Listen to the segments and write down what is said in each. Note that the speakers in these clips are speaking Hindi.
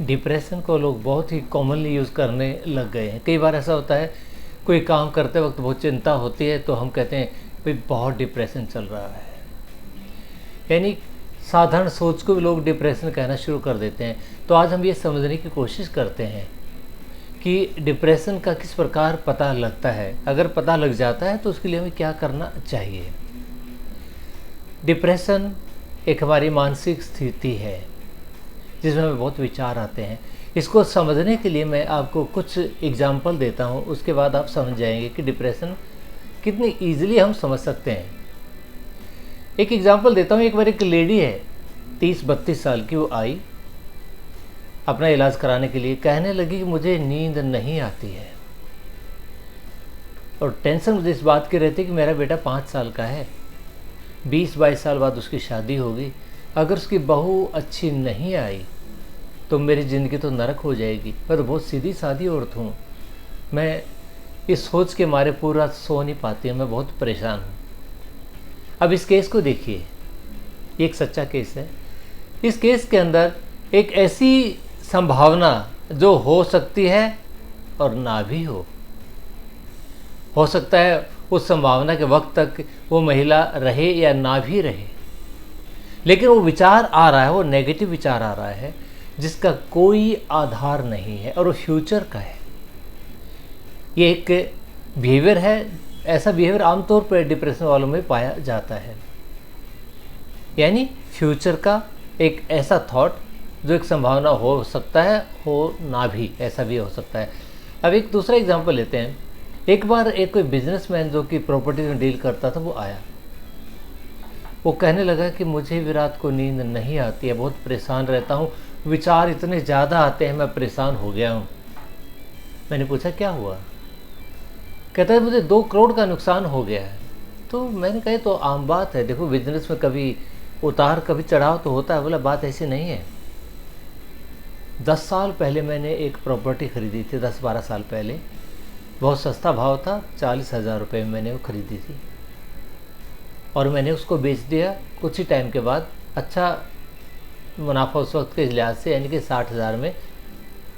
डिप्रेशन को लोग बहुत ही कॉमनली यूज़ करने लग गए हैं। कई बार ऐसा होता है, कोई काम करते वक्त बहुत चिंता होती है तो हम कहते हैं भाई बहुत डिप्रेशन चल रहा है। यानी साधारण सोच को भी लोग डिप्रेशन कहना शुरू कर देते हैं। तो आज हम ये समझने की कोशिश करते हैं कि डिप्रेशन का किस प्रकार पता लगता है, अगर पता लग जाता है तो उसके लिए हमें क्या करना चाहिए। डिप्रेशन एक हमारी मानसिक स्थिति है जिसमें हमें बहुत विचार आते हैं। इसको समझने के लिए मैं आपको कुछ एग्जाम्पल देता हूँ, उसके बाद आप समझ जाएंगे कि डिप्रेशन कितनी ईजिली हम समझ सकते हैं। एक एग्जाम्पल देता हूँ। एक बार एक लेडी है 30-32 साल की, वो आई अपना इलाज कराने के लिए, कहने लगी कि मुझे नींद नहीं आती है और टेंशन मुझे इस बात की रहती है कि मेरा बेटा 5 साल का है, 20-22 साल बाद उसकी शादी होगी, अगर उसकी बहू अच्छी नहीं आई तो मेरी ज़िंदगी तो नरक हो जाएगी। मैं तो बहुत सीधी सादी औरत हूँ, मैं इस सोच के मारे पूरा सो नहीं पाती हूँ, मैं बहुत परेशान हूँ। अब इस केस को देखिए, ये एक सच्चा केस है। इस केस के अंदर एक ऐसी संभावना जो हो सकती है और ना भी हो सकता है उस संभावना के वक्त तक वो महिला रहे या ना भी रहे, लेकिन वो विचार आ रहा है, वो नेगेटिव विचार आ रहा है जिसका कोई आधार नहीं है और वो फ्यूचर का है। ये एक बिहेवियर है, ऐसा बिहेवियर आमतौर पर डिप्रेशन वालों में पाया जाता है। यानी फ्यूचर का एक ऐसा थॉट जो एक संभावना हो सकता है, हो ना भी, ऐसा भी हो सकता है। अब एक दूसरा एग्जांपल लेते हैं। एक बार एक कोई बिजनेसमैन जो कि प्रॉपर्टी में डील करता था वो आया, वो कहने लगा कि मुझे भी रात को नींद नहीं आती है, बहुत परेशान रहता हूँ, विचार इतने ज़्यादा आते हैं, मैं परेशान हो गया हूँ। मैंने पूछा क्या हुआ? कहता है मुझे 2 करोड़ का नुकसान हो गया है। तो मैंने कहा तो आम बात है, देखो बिजनेस में कभी उतार कभी चढ़ाव तो होता है। बोला बात ऐसी नहीं है। 10 साल पहले मैंने एक प्रॉपर्टी खरीदी थी, 10-12 साल पहले, बहुत सस्ता भाव था, 40,000 रुपये में मैंने वो खरीदी थी और मैंने उसको बेच दिया कुछ ही टाइम के बाद। अच्छा मुनाफा उस वक्त के लिहाज से, यानी कि 60,000 में।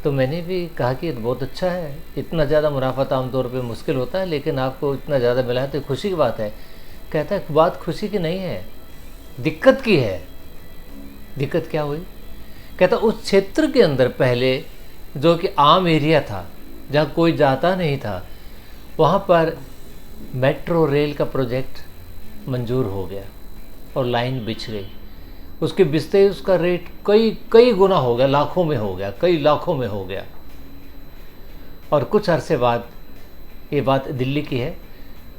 तो मैंने भी कहा कि बहुत अच्छा है, इतना ज़्यादा मुनाफा तो आमतौर पे मुश्किल होता है, लेकिन आपको इतना ज़्यादा मिला है तो खुशी की बात है। कहता है बात खुशी की नहीं है, दिक्कत की है। दिक्कत क्या हुई? कहता उस क्षेत्र के अंदर पहले जो कि आम एरिया था, जहाँ कोई जाता नहीं था, वहाँ पर मेट्रो रेल का प्रोजेक्ट मंजूर हो गया और लाइन बिछ गई। उसके बिछते ही उसका रेट कई गुना हो गया, लाखों में हो गया, कई लाखों में हो गया। और कुछ अरसे बाद, ये बात दिल्ली की है,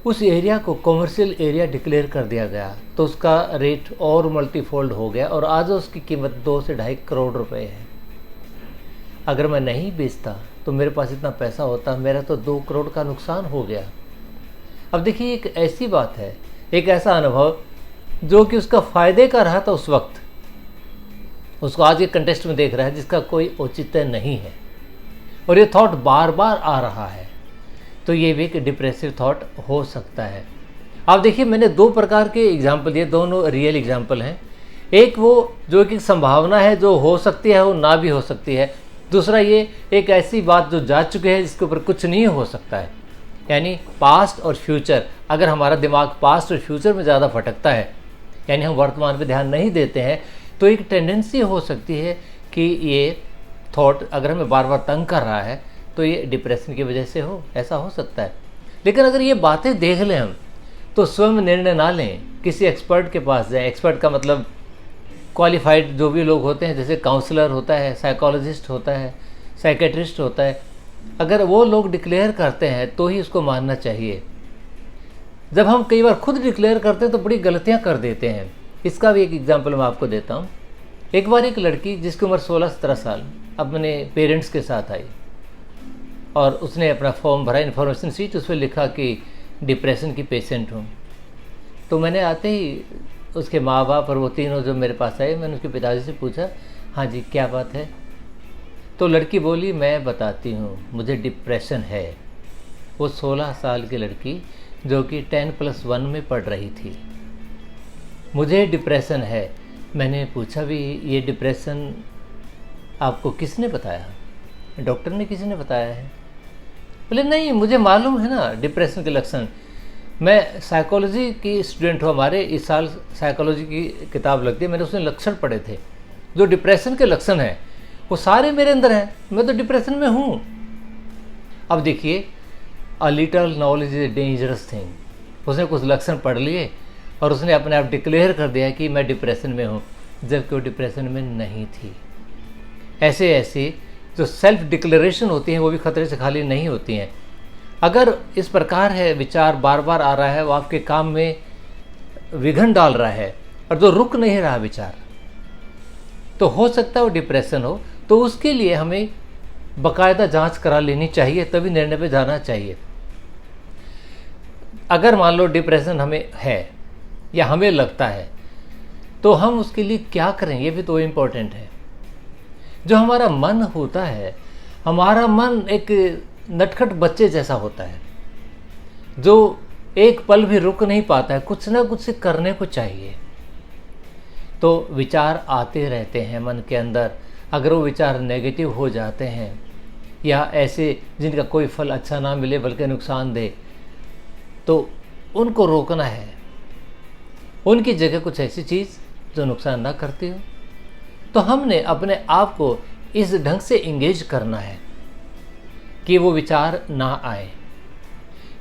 उस एरिया को कॉमर्शियल एरिया डिक्लेयर कर दिया गया, तो उसका रेट और मल्टीफोल्ड हो गया और आज उसकी कीमत 2 से 2.5 करोड़ रुपए है। अगर मैं नहीं बेचता तो मेरे पास इतना पैसा होता, मेरा तो 2 करोड़ का नुकसान हो गया। अब देखिए, एक ऐसी बात है, एक ऐसा अनुभव जो कि उसका फ़ायदे का रहा था उस वक्त, उसको आज एक कंटेस्ट में देख रहा है जिसका कोई औचित्य नहीं है और ये थॉट बार बार आ रहा है, तो ये भी एक डिप्रेसिव थॉट हो सकता है। आप देखिए, मैंने 2 प्रकार के एग्जाम्पल दिए, दोनों रियल एग्जाम्पल हैं। एक वो जो कि संभावना है, जो हो सकती है, वो ना भी हो सकती है। दूसरा ये एक ऐसी बात जो जा चुके हैं जिसके ऊपर कुछ नहीं हो सकता है। यानी पास्ट और फ्यूचर, अगर हमारा दिमाग पास्ट और फ्यूचर में ज़्यादा भटकता है, यानी हम वर्तमान पे ध्यान नहीं देते हैं, तो एक टेंडेंसी हो सकती है कि ये थॉट अगर हमें बार बार तंग कर रहा है तो ये डिप्रेशन की वजह से हो, ऐसा हो सकता है। लेकिन अगर ये बातें देख लें हम, तो स्वयं निर्णय ना लें, किसी एक्सपर्ट के पास जाएं। एक्सपर्ट का मतलब क्वालिफाइड जो भी लोग होते हैं, जैसे काउंसलर होता है, साइकोलॉजिस्ट होता है, साइकेट्रिस्ट होता है, अगर वो लोग डिक्लेयर करते हैं तो ही उसको मानना चाहिए। जब हम कई बार खुद डिक्लेयर करते हैं तो बड़ी गलतियां कर देते हैं। इसका भी एक एग्जांपल मैं आपको देता हूं। एक बार एक लड़की जिसकी उम्र 16-17 साल अपने पेरेंट्स के साथ आई और उसने अपना फॉर्म भरा, इन्फॉर्मेशन शीट, उस पर लिखा कि डिप्रेशन की पेशेंट हूँ। तो मैंने आते ही उसके माँ बाप और वो तीनों जो मेरे पास आए, मैंने उसके पिताजी से पूछा, हाँ जी क्या बात है? तो लड़की बोली, मैं बताती हूँ, मुझे डिप्रेशन है। वो 16 साल की लड़की जो कि 10+1 में पढ़ रही थी। मुझे डिप्रेशन है। मैंने पूछा भी, ये डिप्रेशन आपको किसने बताया? डॉक्टर ने किसी ने बताया है? बोले नहीं, मुझे मालूम है ना डिप्रेशन के लक्षण। मैं साइकोलॉजी की स्टूडेंट हूँ, हमारे इस साल साइकोलॉजी की किताब लगती है, मैंने उसमें लक्षण पढ़े थे। जो डिप्रेशन के लक्षण हैं वो सारे मेरे अंदर हैं, मैं तो डिप्रेशन में हूँ। अब देखिए, a little knowledge is a dangerous thing. उसने कुछ लक्षण पढ़ लिए और उसने अपने आप डिक्लेयर कर दिया कि मैं डिप्रेशन में हूँ, जबकि वो डिप्रेशन में नहीं थी। ऐसे ऐसे जो सेल्फ डिक्लेरेशन होती हैं वो भी खतरे से खाली नहीं होती हैं। अगर इस प्रकार है विचार बार बार आ रहा है, वो आपके काम में विघन डाल रहा है और जो रुक नहीं रहा विचार, तो हो सकता है वो डिप्रेशन हो। तो उसके लिए हमें बाकायदा जांच करा लेनी चाहिए, तभी निर्णय पे जाना चाहिए। अगर मान लो डिप्रेशन हमें है या हमें लगता है, तो हम उसके लिए क्या करें, ये भी तो इम्पोर्टेंट है। जो हमारा मन होता है, हमारा मन एक नटखट बच्चे जैसा होता है जो एक पल भी रुक नहीं पाता है, कुछ ना कुछ करने को चाहिए। तो विचार आते रहते हैं मन के अंदर। अगर वो विचार नेगेटिव हो जाते हैं या ऐसे जिनका कोई फल अच्छा ना मिले बल्कि नुकसान दे, तो उनको रोकना है। उनकी जगह कुछ ऐसी चीज़ जो नुकसान ना करती हो। तो हमने अपने आप को इस ढंग से इंगेज करना है कि वो विचार ना आए।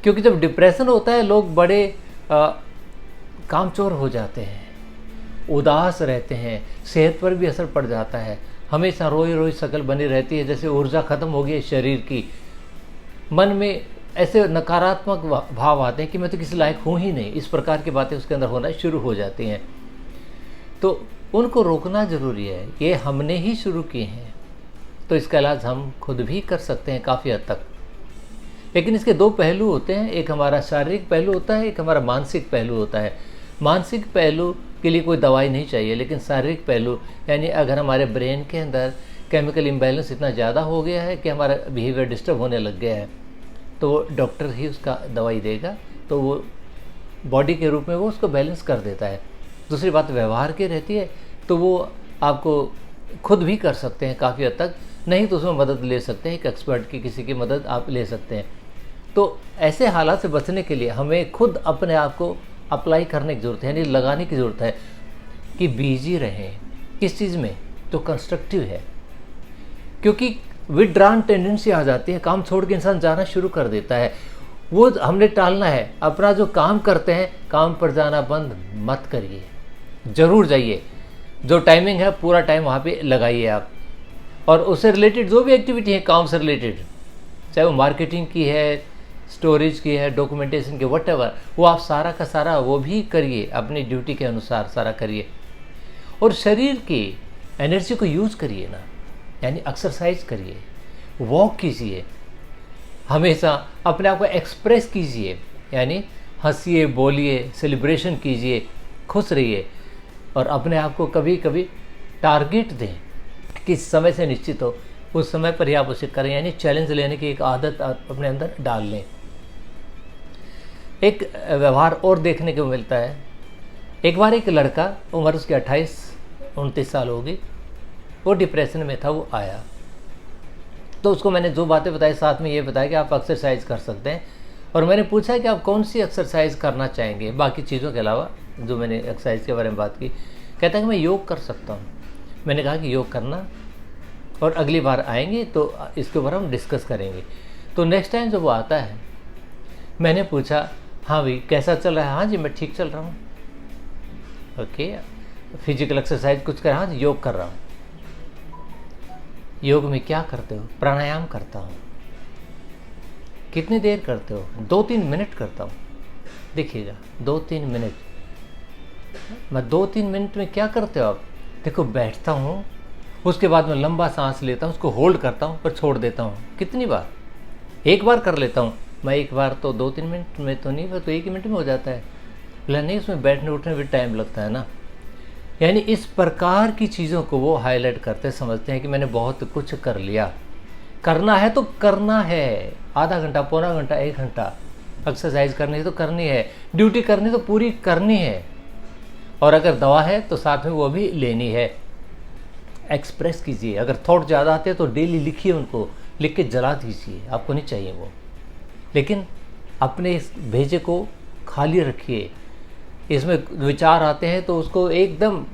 क्योंकि जब डिप्रेशन होता है, लोग बड़े कामचोर हो जाते हैं, उदास रहते हैं, सेहत पर भी असर पड़ जाता है। हमेशा रोई रोई शक्ल बनी रहती है, जैसे ऊर्जा खत्म हो गई है शरीर की। मन में ऐसे नकारात्मक भाव आते हैं कि मैं तो किसी लायक हूँ ही नहीं, इस प्रकार की बातें उसके अंदर होना शुरू हो जाती हैं। तो उनको रोकना ज़रूरी है। ये हमने ही शुरू किए हैं, तो इसका इलाज हम खुद भी कर सकते हैं काफ़ी हद तक। लेकिन इसके दो पहलू होते हैं, एक हमारा शारीरिक पहलू होता है, एक हमारा मानसिक पहलू होता है। मानसिक पहलू के लिए कोई दवाई नहीं चाहिए, लेकिन शारीरिक पहलू यानी अगर हमारे ब्रेन के अंदर केमिकल इम्बैलेंस इतना ज़्यादा हो गया है कि हमारा बिहेवियर डिस्टर्ब होने लग गया है, तो वो डॉक्टर ही उसका दवाई देगा, तो वो बॉडी के रूप में वो उसको बैलेंस कर देता है। दूसरी बात व्यवहार की रहती है, तो वो आपको खुद भी कर सकते हैं काफ़ी हद तक, नहीं तो उसमें मदद ले सकते हैं, एक एक्सपर्ट की किसी की मदद आप ले सकते हैं। तो ऐसे हालात से बचने के लिए हमें खुद अपने आप को अप्लाई करने की ज़रूरत है, यानी लगाने की ज़रूरत है कि बिजी रहें किस चीज़ में, तो कंस्ट्रक्टिव है। क्योंकि विड्रॉन टेंडेंसी आ जाती है, काम छोड़ के इंसान जाना शुरू कर देता है। वो हमने टालना है। अपना जो काम करते हैं, काम पर जाना बंद मत करिए, ज़रूर जाइए। जो टाइमिंग है पूरा टाइम वहाँ पे लगाइए आप। और उससे रिलेटेड जो भी एक्टिविटी है काम से रिलेटेड, चाहे वो मार्केटिंग की है, स्टोरेज की है, डॉक्यूमेंटेशन की, व्हाटएवर, वो आप सारा का सारा वो भी करिए, अपनी ड्यूटी के अनुसार सारा करिए। और शरीर की एनर्जी को यूज़ करिए ना, यानी एक्सरसाइज करिए, वॉक कीजिए, हमेशा अपने आप को एक्सप्रेस कीजिए, यानी हंसिए, बोलिए, सेलिब्रेशन कीजिए, खुश रहिए। और अपने आप को कभी कभी टारगेट दें, किस समय से निश्चित हो उस समय पर ही आप उसे करें, यानी चैलेंज लेने की एक आदत अपने अंदर डाल लें। एक व्यवहार और देखने को मिलता है। एक बार एक लड़का, उम्र उसकी 28-29 साल होगी, वो डिप्रेशन में था, वो आया। तो उसको मैंने जो बातें बताई, साथ में ये बताया कि आप एक्सरसाइज कर सकते हैं। और मैंने पूछा कि आप कौन सी एक्सरसाइज करना चाहेंगे बाकी चीज़ों के अलावा, जो मैंने एक्सरसाइज के बारे में बात की। कहता है कि मैं योग कर सकता हूँ। मैंने कहा कि योग करना, और अगली बार आएंगे तो इसके ऊपर हम डिस्कस करेंगे। तो नेक्स्ट टाइम जब वो आता है, मैंने पूछा, हाँ भाई कैसा चल रहा है? हाँ जी मैं ठीक चल रहा हूँ। ओके, फिजिकल एक्सरसाइज कुछ कर? हाँ जी योग कर रहा हूँ। योग में क्या करते हो? प्राणायाम करता हूँ। कितनी देर करते हो? 2-3 मिनट करता हूँ। देखिएगा 2-3 मिनट, मैं 2-3 मिनट में क्या करते हो आप? देखो बैठता हूँ, उसके बाद मैं लंबा सांस लेता हूँ, उसको होल्ड करता हूँ और छोड़ देता हूँ। कितनी बार? एक बार कर लेता हूँ मैं। एक बार तो 2-3 मिनट में तो नहीं, तो 1 मिनट में हो जाता है। बोला नहीं, उसमें बैठने उठने में भी टाइम लगता है ना। यानी इस प्रकार की चीज़ों को वो हाईलाइट करते समझते हैं कि मैंने बहुत कुछ कर लिया। करना है तो करना है, आधा घंटा, पौना घंटा, 1 घंटा एक्सरसाइज करनी है तो करनी है, ड्यूटी करनी तो पूरी करनी है, और अगर दवा है तो साथ में वो भी लेनी है। एक्सप्रेस कीजिए। अगर थॉट ज़्यादा आते हैं तो डेली लिखिए, उनको लिख के जला दीजिए, आपको नहीं चाहिए वो। लेकिन अपने इस भेजे को खाली रखिए। इसमें विचार आते हैं तो उसको एकदम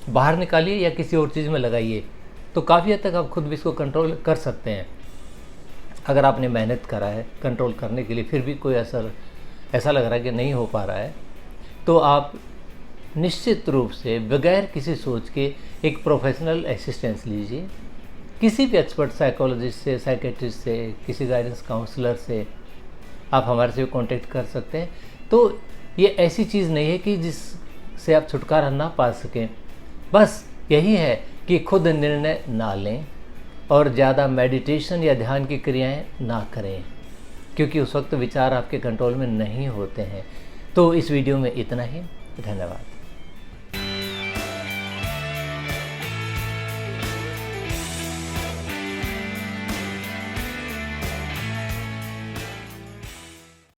बाहर निकालिए या किसी और चीज़ में लगाइए, तो काफ़ी हद तक आप खुद भी इसको कंट्रोल कर सकते हैं। अगर आपने मेहनत करा है कंट्रोल करने के लिए, फिर भी कोई असर ऐसा लग रहा है कि नहीं हो पा रहा है, तो आप निश्चित रूप से बगैर किसी सोच के एक प्रोफेशनल असिस्टेंस लीजिए। किसी भी एक्सपर्ट साइकोलॉजिस्ट से, साइकेट्रिस्ट से, किसी गाइडेंस काउंसलर से आप हमारे से कांटेक्ट कर सकते हैं। तो ये ऐसी चीज़ नहीं है कि जिससे आप छुटकारा ना पा सकें। बस यही है कि खुद निर्णय ना लें और ज़्यादा मेडिटेशन या ध्यान की क्रियाएं ना करें, क्योंकि उस वक्त विचार आपके कंट्रोल में नहीं होते हैं। तो इस वीडियो में इतना ही। धन्यवाद।